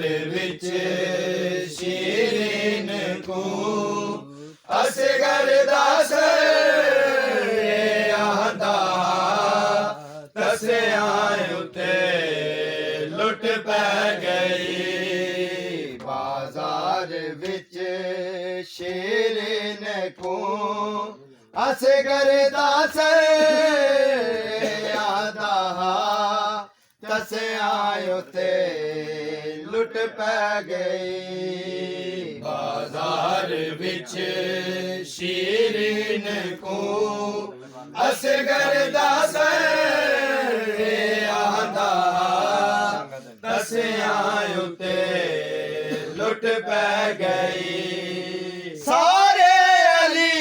विच शीरीन को असगर दास आंदा तसिया उते लुट पै गई बाजार विच शीरीन को असगर दास आंदा तसिया उते लुट पै गई बाजार विच शीरीन को असगर दास आंदा तसिया उते लुट पै गई सारे अली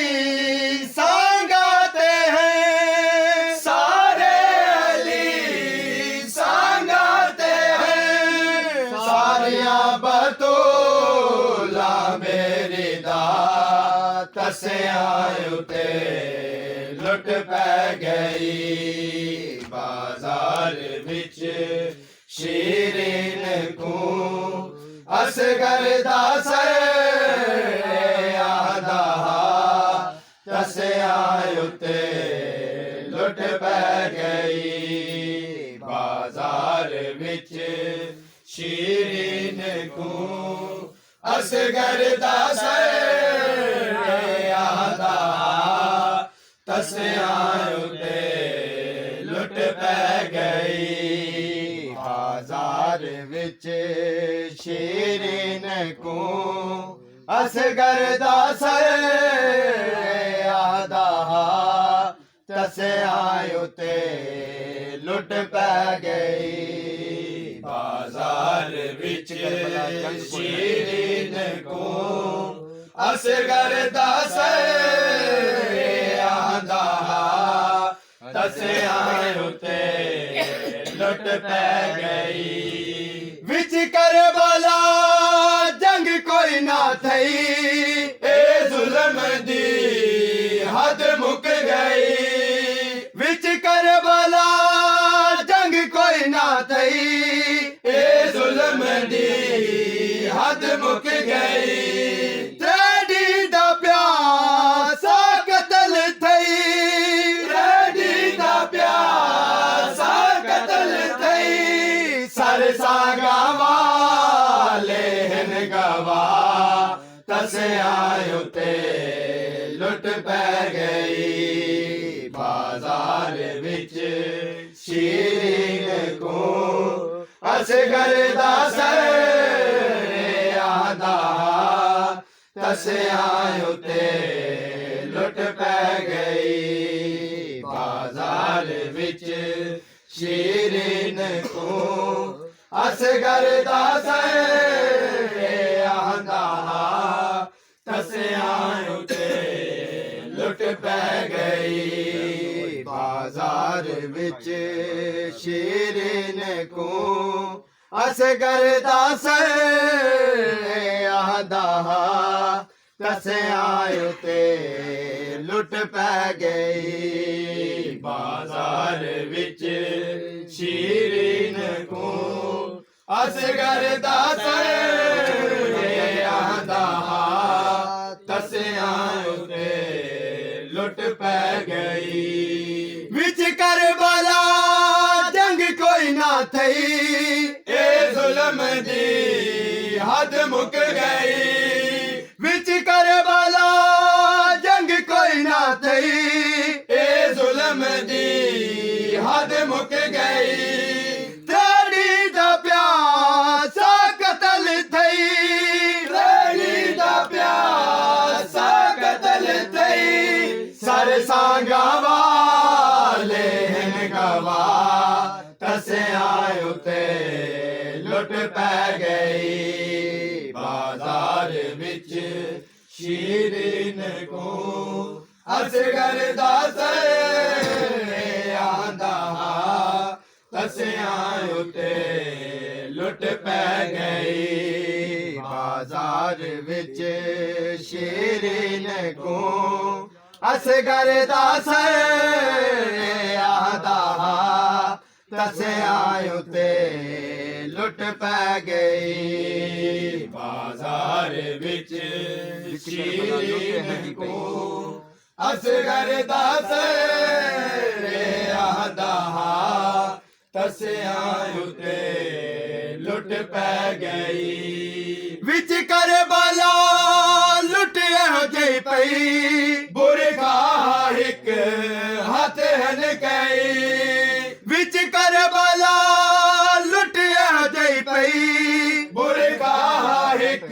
संगाते हैं सारे अली संगाते हैं सारिया बतूला मेरी दा तसिया उते लुट पै गई बाजार विच शीरीन को असगर दास आंदा तसिया उते लुट पै गई बाजार विच शीरीन को असगर दास आंदा तसिया उते लुट पै गई बाजार विच शीरीन को असगर दास आंदा तसिया उते लुट पै गई बाजार विच शीरीन को असगर दास आंदा तसिया उते लुट पै गई विच करबला जंग कोई ना थई ए जुल्म दी हद मुक गई विच करबला जंग कोई ना थई ए जुल्म दी हद मुक गई त्रेडी दा प्यासा कतल थई त्रेडी दा प्यासा कतल थई सर सागा वाले हन गवा तसिया उते लुट पै गई बाजार विच शीरीन को असगर दास आंदा तसिया उते लुट पै गई बाजार विच शीरीन को असगर दास आंदा तसिया उते लुट पै गई बाजार विच शीरीन को असगर दास आंदा तसिया उते लुट पै गई बाजार विच शीरीन को असगर दास आंदा तसिया उते लुट पै गई विच करबला जंग कोई ना थई ए जुल्म दी हद मुक गई विच करबला जंग कोई ना थई ए जुल्म दी हद मुक गई त्रेडी दा प्यासा कतल थई त्रेडी दा प्यासा कतल थई सर सांगा वाले हन गवा तसिया उते लुट पै गई बाजार विच शीरीन को असगर दास आंदा तसिया उते लुट पै गई बाजार विच शीरीन को असगर दास आंदा ਤਸਿਆਂ ਉਤੇ ਲੁੱਟ ਪੈ ਗਈ ਬਾਜ਼ਾਰ ਵਿੱਚ ਸ਼ੀਰੀਨ ਕੋ ਅਸਗਰ ਦਾ ਸਰਿਆ ਦਾ ਤਸਿਆਂ ਉਤੇ ਲੁੱਟ ਪੈ ਗਈ ਵਿੱਚ ਕਰਬਲਾ ਲੁੱਟ ਇਹੋ ਜਿਹੀ ਪਈ ਬੁਰਖਾ ਇੱਕ ਹੱਥ ਹਨ ਕਈ ਵਿੱਚ ਕਰਬਲਾ ਲੁੱਟ ਇਹੋ ਜਿਹੀ ਪਈ ਬੁਰਖਾ ਇੱਕ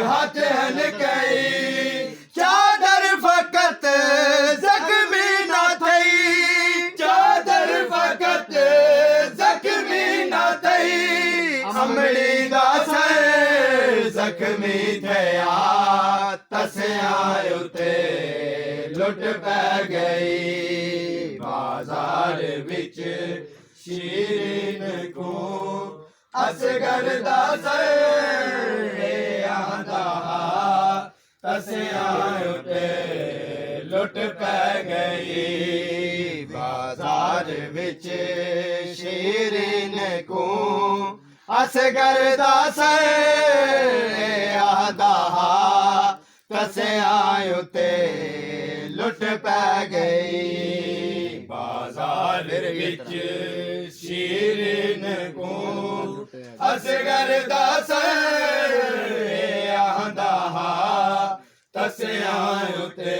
ਹੱਥ ਹਨ ਕਈ ਚਾਦਰ ਫਕਤ ਜ਼ਖਮੀ ਨਾ ਥਈ ਚਾਦਰ ਫਕਤ ਜ਼ਖਮੀ ਨਾ ਥਈ ਅਮਲੀ ਦਾ ਸਰ ਜ਼ਖਮੀ ਥਿਆ ਤਸਿਆਂ ਉਤੇ ਲੁੱਟ ਪੈ ਗਈ ਬਾਜ਼ਾਰ ਵਿੱਚ ਸ਼ੀਰੀਨ ਕੋ ਅਸਗਰ ਦਾ ਸਰ ਆਂਦਾ ਤਸਿਆਂ ਉਤੇ ਲੁੱਟ ਪੈ ਗਈ ਬਾਜ਼ਾਰ ਵਿੱਚ ਸ਼ੀਰੀਨ ਕੋ ਅਸਗਰ ਦਾ ਸਰ ਆਂਦਾ ਤਸਿਆਂ ਉਤੇ ਲੁੱਟ ਪੈ ਗਈ ਬਾਜ਼ਾਰ ਵਿੱਚ ਸ਼ੀਰੀਨ ਕੋ ਅਸਗਰ ਦਾ ਸਰ ਆਂਦਾ ਤਸਿਆਂ ਉਤੇ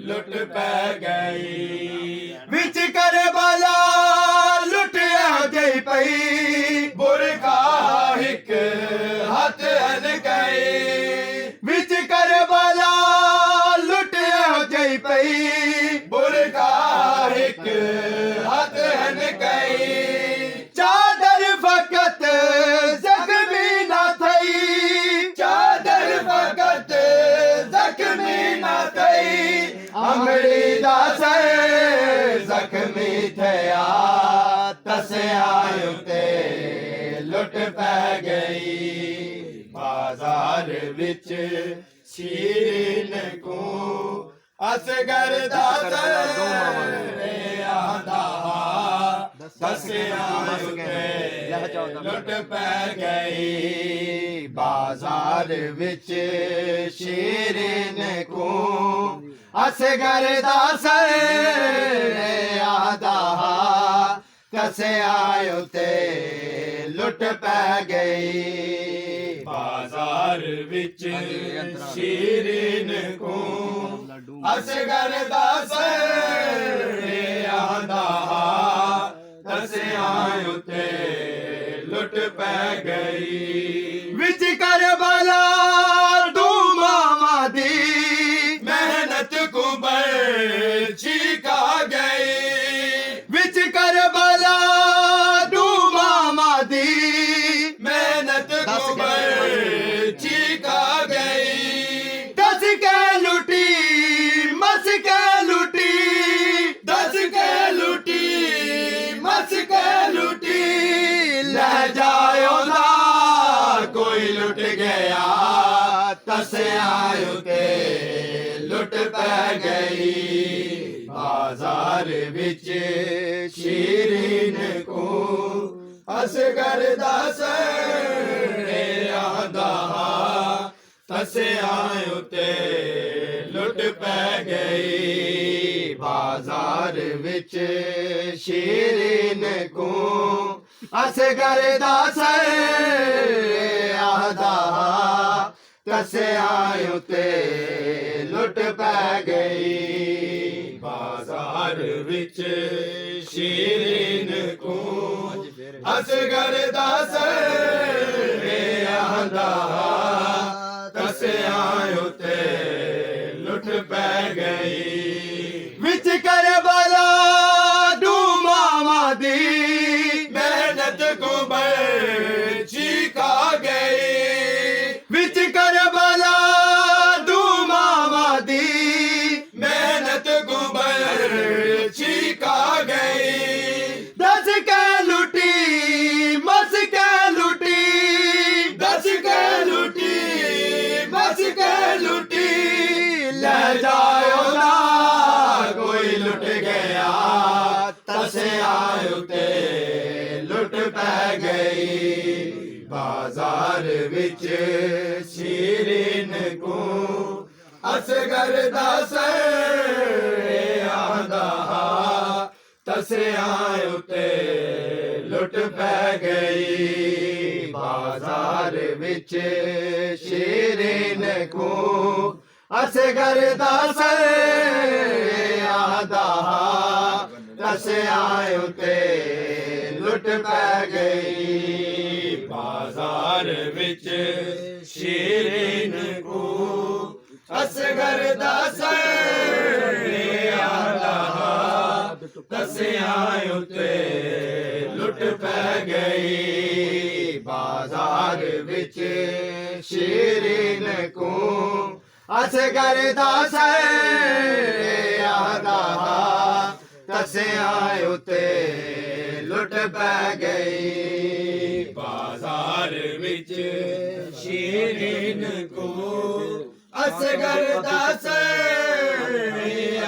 ਲੁੱਟ ਪੈ ਗਈ ਵਿੱਚ ਕਰਬਲਾ ਲੁੱਟ ਇਹੋ ਜਿਹੀ ਪਈ ਬੁਰਖਾ ਇੱਕ ਹੱਥ ਹਨ ਕਈ ਵਿੱਚ ਕਰਬਲਾ ਲੁੱਟ ਇਹੋ ਜਿਹੀ ਪਈ ਬੁਰਖਾ ਇੱਕ ਹੱਥ ਹਨ ਕਈ ਚਾਦਰ ਫਕਤ ਜ਼ਖਮੀ ਨਾ ਥਈ ਚਾਦਰ ਫਕਤ ਜ਼ਖਮੀ ਨਾ ਥਈ ਅਮਲੀ ਦਾ ਸਰ ਜ਼ਖਮੀ ਥਿਆ ਤਸਿਆਂ ਉਤੇ ਲੁੱਟ ਪੈ ਗਈ ਬਾਜ਼ਾਰ ਵਿੱਚ ਸ਼ੀਰੀਨ ਕੋ ਅਸਗਰ ਦਾ ਸਰ ਆਂਦਾ ਤਸਿਆਂ ਉਤੇ ਲੁੱਟ ਪੈ ਗਈ ਬਾਜ਼ਾਰ ਵਿੱਚ ਸ਼ੀਰੀਨ ਕੋ ਅਸਗਰ ਦਾ ਸਰ ਆਂਦਾ ਤਸਿਆਂ ਉਤੇ ਲੁੱਟ ਪੈ ਗਈ ਬਾਜ਼ਾਰ ਵਿੱਚ ਸ਼ੀਰੀਨ ਕੋ ਅਸਗਰ ਦਾ ਸਰ ਆਂਦਾ ਤਸਿਆਂ ਉਤੇ ਲੁੱਟ ਪੈ ਗਈ ਵਿੱਚ ਕਰਬਲਾ ਮਾਵਾਂ ਦੀ ਮਿਹਨਤ ਕੁਬਰ ਚੀਕਾ ਗਈ ਵਿੱਚ ਕਰਬਲਾ ਮਾਵਾਂ ਦੀ ਮਿਹਨਤ ਕੁਬਰ ਚੀਕਾ ਗਈ ਦਸ ਕੇ ਲੁੱਟੀ ਮਸ ਕੇ ਲੁੱਟੀ ਦਸ ਕੇ ਲੁੱਟੀ ਮਸ ਕੇ ਲੁੱਟੀ ਲੈ ਜਾਇਓ ਨਾ ਕੋਈ ਲੁੱਟ ਗਿਆ ਤਸਿਆਂ ਉਤੇ ਲੁੱਟ ਪੈ ਗਈ ਬਾਜ਼ਾਰ ਵਿੱਚ ਸ਼ੀਰੀਨ ਕੋ ਅਸਗਰ ਦਾ ਸਰ ਆਂਦਾ ਤਸਿਆਂ ਉਤੇ ਲੁੱਟ ਪੈ ਗਈ ਬਾਜ਼ਾਰ ਵਿੱਚ ਸ਼ੀਰੀਨ ਕੋ ਅਸਗਰ ਦਾ ਸਰ ਆਂਦਾ ਤਸਿਆਂ ਉਤੇ ਲੁੱਟ ਪੈ ਗਈ ਬਾਜ਼ਾਰ ਵਿੱਚ ਸ਼ੀਰੀਨ ਕੋ ਅਸਗਰ ਦਾ ਸਰ ਆਂਦਾ ਤਸਿਆਂ ਉਤੇ ਲੁੱਟ ਪੈ ਗਈ ਵਿੱਚ ਕਰਬਲਾ ਮਾਵਾਂ ਦੀ ਮਿਹਨਤ ਕੁਬਰ ਚੀਕਾ ਗਈ ਵਿੱਚ ਕਰਬਲਾ ਮਾਵਾਂ ਦੀ ਮਿਹਨਤ ਕੁਬਰ ਚੀਕਾ ਗਈ ਦਸ ਕੇ ਲੁੱਟੀ ਮਸ ਕੇ ਲੁੱਟੀ बाजार विच शीरीन को असगर दा आंदा तसिया उते लुट पै गई बाजार विच शीरीन को असगर दा आंदा तसिया उते लुट पै गई बाजार विच शीरीन को असगर दा आंदा तसिया उते लुट पै गई बाजार विच शीरीन को असगर दा आंदा तसिया उते लुट पै गई बाजार विच शीरीन को असगर दा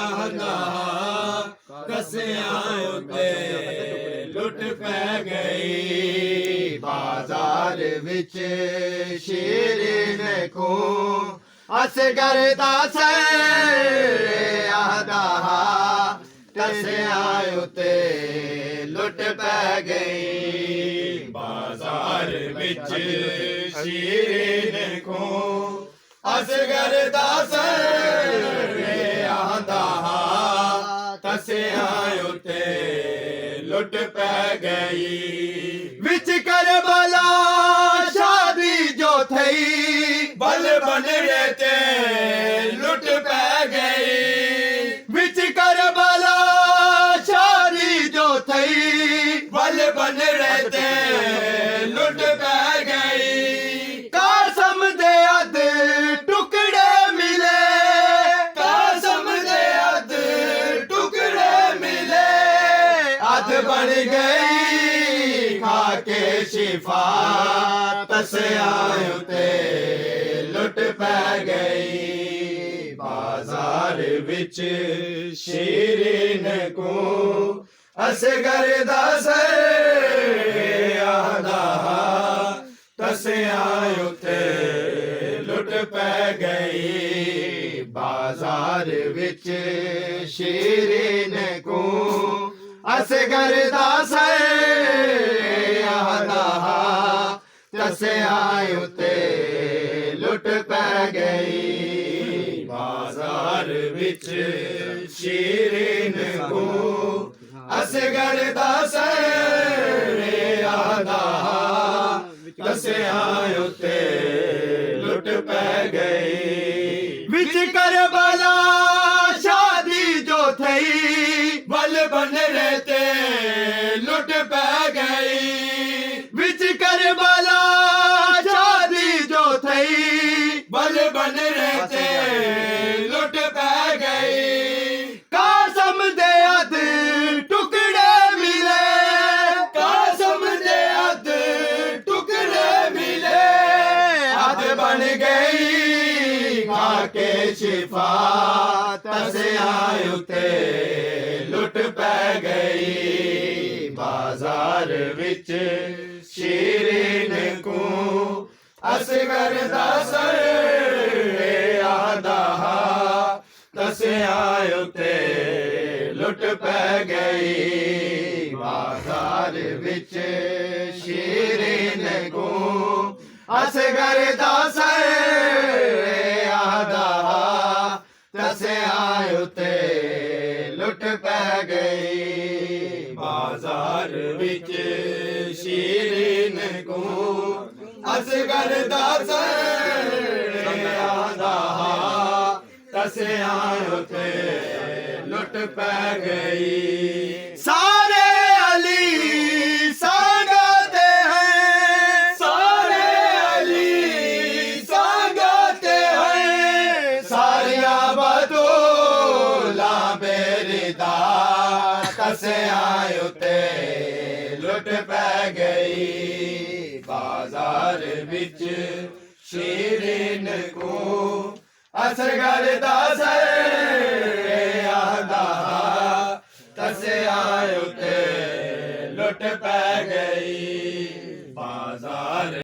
आंदा तसिया उते लुट पै गई बाजार विच शीरीन को असगर दा आंदा तसिया उते लुट पै गई बाजार विच शीरीन को असगर दा आंदा तसिया उते लुट पै गई विच करबला शादी जो थई बल बन ते लुट पै गई विच करबला शादी जो थई बल बन ते लुट पै गई कासम दे अध टुकड़े मिले कासम दे अध टुकड़े मिले अध बन गई खाके शिफा तसिया उते लुट पै गई बाजार विच शीरीन को असगर दा आंदा तसिया उते लुट पै गई बाजार विच शीरीन को असगर दा आंदा तसिया उते लुट पै गई बाजार विच शीरीन को असगर दा आंदा तसिया उते लुट पै गई विच करबला शादी जो थई बल बन ते लुट पै गई विच करबला शादी जो थई बल बन ते लुट पै गई कासम दे अध टुकड़े मिले कासम दे अध टुकड़े मिले अध बन गई खाके शिफा तसिया उते लुट पै गई बाजार विच शीरीन को असगर दा आंदा तसिया उते लुट पै गई बाजार विच शीरीन को असगर दा आंदा तसिया उते लुट पै गई बाजार विच शीरीन को असगर दा आंदा तसिया उते लुट पै गई सारे अली संगते हैं सारे अली संगते हैं सारिया बदोला बेरिदा तसिया उते लुट पै गई बाजार विच शीरीन को असगर दा आंदा तसिया उते